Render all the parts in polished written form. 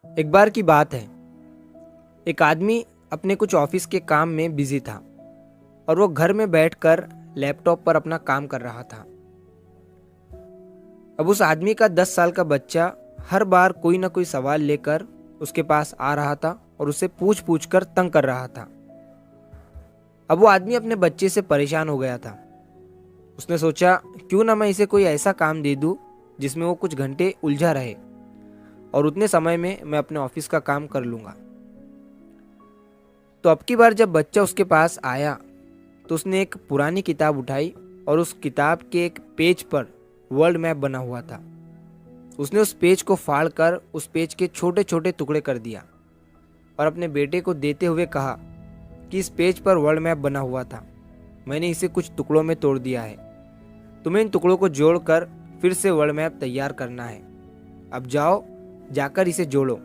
एक बार की बात है। एक आदमी अपने कुछ ऑफिस के काम में बिजी था और वो घर में बैठकर लैपटॉप पर अपना काम कर रहा था। अब उस आदमी का 10 साल का बच्चा हर बार कोई ना कोई सवाल लेकर उसके पास आ रहा था और उसे पूछ पूछ कर तंग कर रहा था। अब वो आदमी अपने बच्चे से परेशान हो गया था। उसने सोचा, क्यों ना मैं इसे कोई ऐसा काम दे दूं जिसमें वो कुछ घंटे उलझा रहे और उतने समय में मैं अपने ऑफिस का काम कर लूंगा। तो अब की बार जब बच्चा उसके पास आया तो उसने एक पुरानी किताब उठाई और उस किताब के एक पेज पर वर्ल्ड मैप बना हुआ था। उसने उस पेज को फाड़ कर उस पेज के छोटे छोटे टुकड़े कर दिया और अपने बेटे को देते हुए कहा कि इस पेज पर वर्ल्ड मैप बना हुआ था, मैंने इसे कुछ टुकड़ों में तोड़ दिया है। तुम्हें इन टुकड़ों को जोड़कर फिर से वर्ल्ड मैप तैयार करना है। अब जाओ, जाकर इसे जोड़ो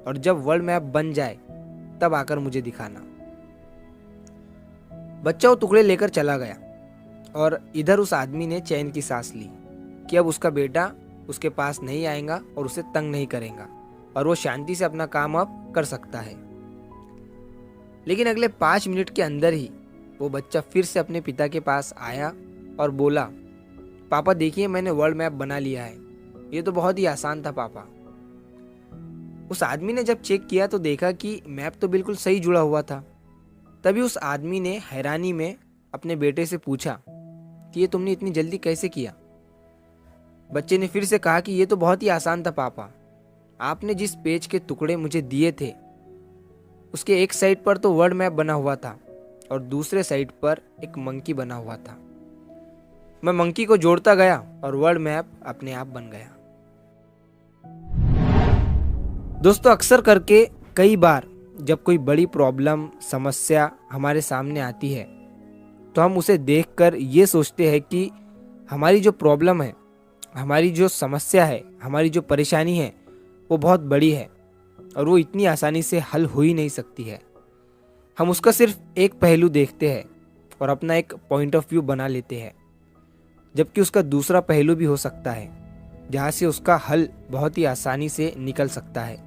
और जब वर्ल्ड मैप बन जाए तब आकर मुझे दिखाना। बच्चा वो टुकड़े लेकर चला गया और इधर उस आदमी ने चैन की सांस ली कि अब उसका बेटा उसके पास नहीं आएगा और उसे तंग नहीं करेगा और वो शांति से अपना काम अब कर सकता है। लेकिन अगले 5 मिनट के अंदर ही वो बच्चा फिर से अपने पिता के पास आया और बोला, पापा देखिए, मैंने वर्ल्ड मैप बना लिया है। ये तो बहुत ही आसान था पापा। उस आदमी ने जब चेक किया तो देखा कि मैप तो बिल्कुल सही जुड़ा हुआ था। तभी उस आदमी ने हैरानी में अपने बेटे से पूछा कि ये तुमने इतनी जल्दी कैसे किया। बच्चे ने फिर से कहा कि ये तो बहुत ही आसान था पापा। आपने जिस पेज के टुकड़े मुझे दिए थे उसके एक साइड पर तो वर्ल्ड मैप बना हुआ था और दूसरे साइड पर एक मंकी बना हुआ था। मैं मंकी को जोड़ता गया और वर्ल्ड मैप अपने आप बन गया। दोस्तों, अक्सर करके कई बार जब कोई बड़ी प्रॉब्लम, समस्या हमारे सामने आती है तो हम उसे देखकर ये सोचते हैं कि हमारी जो प्रॉब्लम है, हमारी जो समस्या है, हमारी जो परेशानी है वो बहुत बड़ी है और वो इतनी आसानी से हल हो ही नहीं सकती है। हम उसका सिर्फ एक पहलू देखते हैं और अपना एक पॉइंट ऑफ व्यू बना लेते हैं, जबकि उसका दूसरा पहलू भी हो सकता है जहाँ से उसका हल बहुत ही आसानी से निकल सकता है।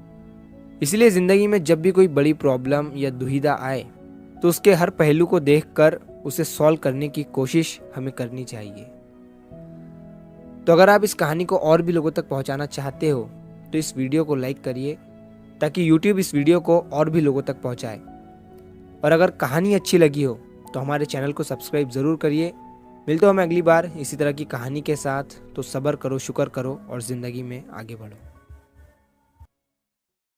इसलिए ज़िंदगी में जब भी कोई बड़ी प्रॉब्लम या दुविधा आए तो उसके हर पहलू को देखकर उसे सॉल्व करने की कोशिश हमें करनी चाहिए। तो अगर आप इस कहानी को और भी लोगों तक पहुंचाना चाहते हो तो इस वीडियो को लाइक करिए ताकि YouTube इस वीडियो को और भी लोगों तक पहुंचाए। और अगर कहानी अच्छी लगी हो तो हमारे चैनल को सब्सक्राइब ज़रूर करिए। मिलते हो हमें अगली बार इसी तरह की कहानी के साथ। तो सब्र करो, शुक्र करो और ज़िंदगी में आगे बढ़ो।